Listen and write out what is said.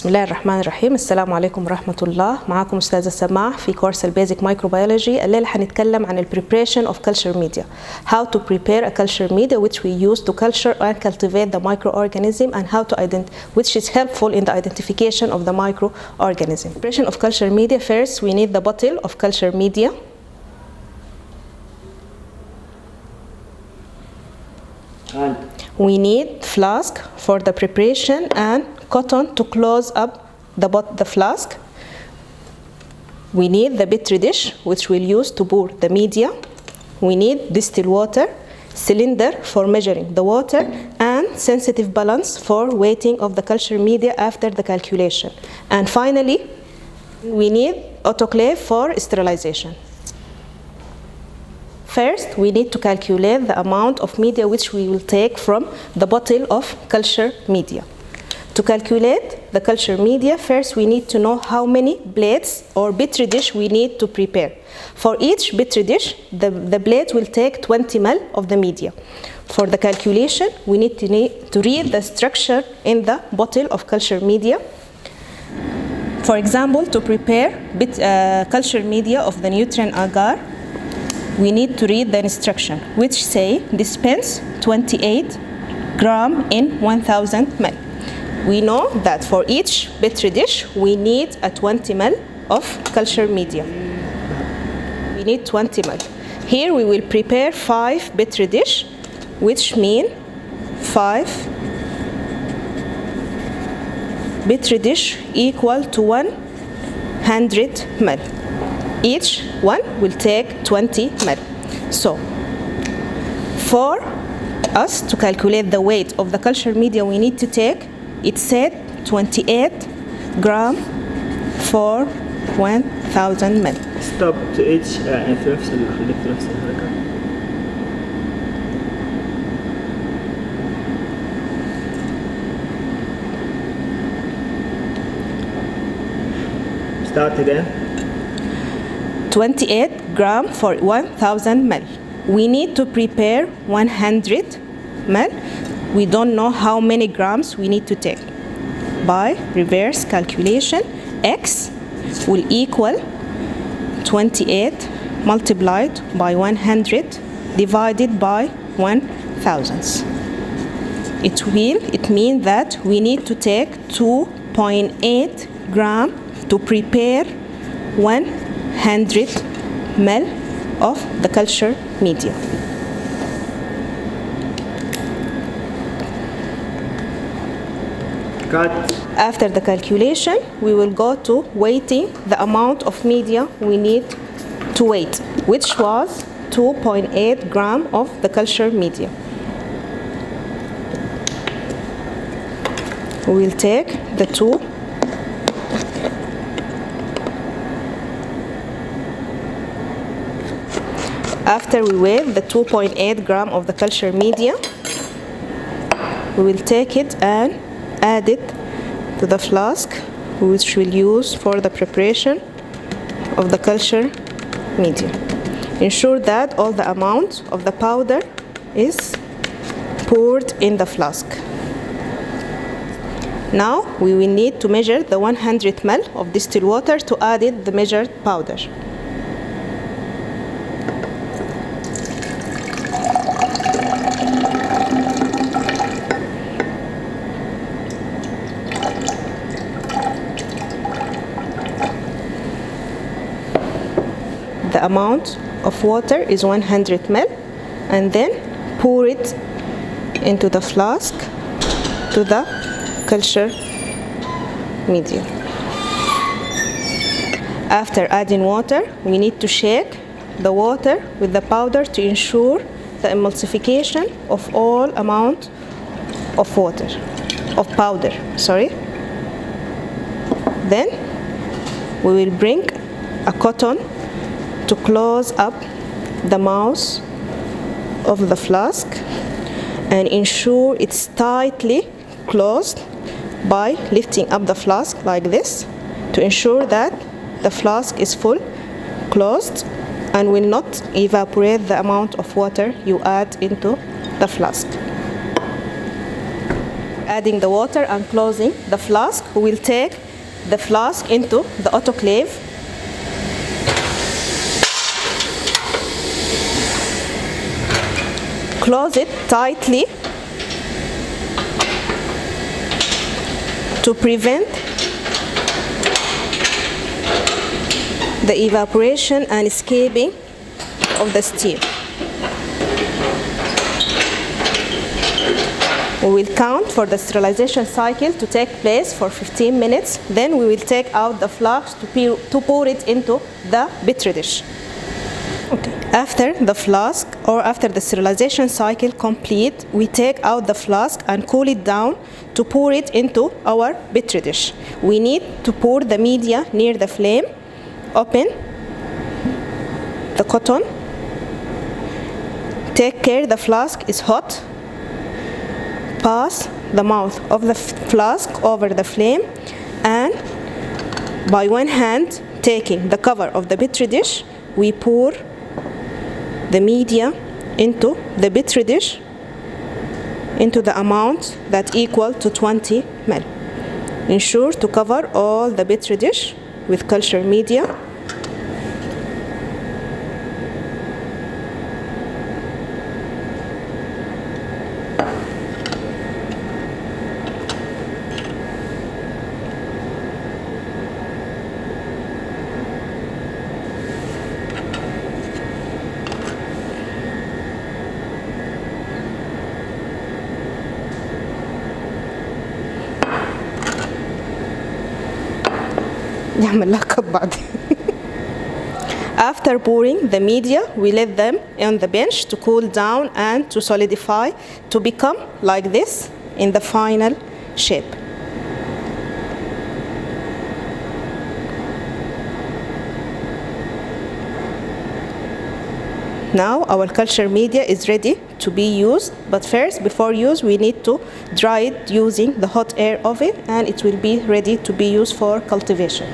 بسم الله الرحمن الرحيم. السلام عليكم ورحمة الله. معكم أستاذة سماح في كورس البيزك مايكروبيولوجي. الليلة حنتكلم عن preparation of culture media. How to prepare a culture media which we use to culture and cultivate the microorganism, and how to which is helpful in the identification of the microorganism. Preparation of culture media. First, we need the bottle of culture media. We need flask for the preparation and cotton to close up the flask. We need the petri dish which we'll use to pour the media. We need distilled water, cylinder for measuring the water, and sensitive balance for weighting of the culture media after the calculation. And finally, we need autoclave for sterilization. First, we need to calculate the amount of media which we will take from the bottle of culture media. To calculate the culture media, first we need to know how many plates or petri dish we need to prepare. For each petri dish, the plate will take 20 ml of the media. For the calculation, we need to read the structure in the bottle of culture media. For example, to prepare culture media of the nutrient agar, we need to read the instruction, which say dispense 28 gram in 1000 ml. We know that for each petri dish, we need a 20 ml of culture media. We need 20 ml. Here we will prepare 5 petri dish, which mean 5 petri dish equal to 100 ml. Each one will take 20 ml. So, for us to calculate the weight of the culture media we need to take, it said 28 gram for 1000 ml. Stop to each في نفس خليك في نفس الحركة. Start again. 28 gram for 1000 ml. We need to prepare 100 ml. We don't know how many grams we need to take. By reverse calculation, x will equal 28 multiplied by 100 divided by 1000. It means that we need to take 2.8 gram to prepare 100 ml of the culture media. Cut. After the calculation, we will go to weighting the amount of media we need to weight, which was 2.8 gram of the culture media. We will take the 2. After we weigh the 2.8 gram of the culture media, we will take it and add it to the flask which we'll use for the preparation of the culture media. Ensure that all the amount of the powder is poured in the flask. Now we will need to measure the 100 ml of distilled water to add it the measured powder. The amount of water is 100 ml, and then pour it into the flask to the culture media. After adding water, we need to shake the water with the powder to ensure the emulsification of all amount of powder. Then we will bring a cotton to close up the mouth of the flask and ensure it's tightly closed by lifting up the flask like this to ensure that the flask is full closed and will not evaporate the amount of water you add into the flask. adding the water and closing the flask, we will take the flask into the autoclave. Close it tightly to prevent the evaporation and escaping of the steam. We will count for the sterilization cycle to take place for 15 minutes. Then we will take out the flask to pour it into the Petri dish. Okay. After the flask or after the sterilization cycle complete, we take out the flask and cool it down to pour it into our Petri dish. We need to pour the media near the flame. Open the cotton. Take care the flask is hot. Pass the mouth of the flask over the flame, and by one hand taking the cover of the Petri dish, we pour the media into the Petri dish into the amount that equal to 20 ml. Ensure to cover all the Petri dish with culture media. After pouring the media, we let them on the bench to cool down and to solidify to become like this in the final shape. Now our culture media is ready to be used, but first, before use, we need to dry it using the hot air oven, and it will be ready to be used for cultivation.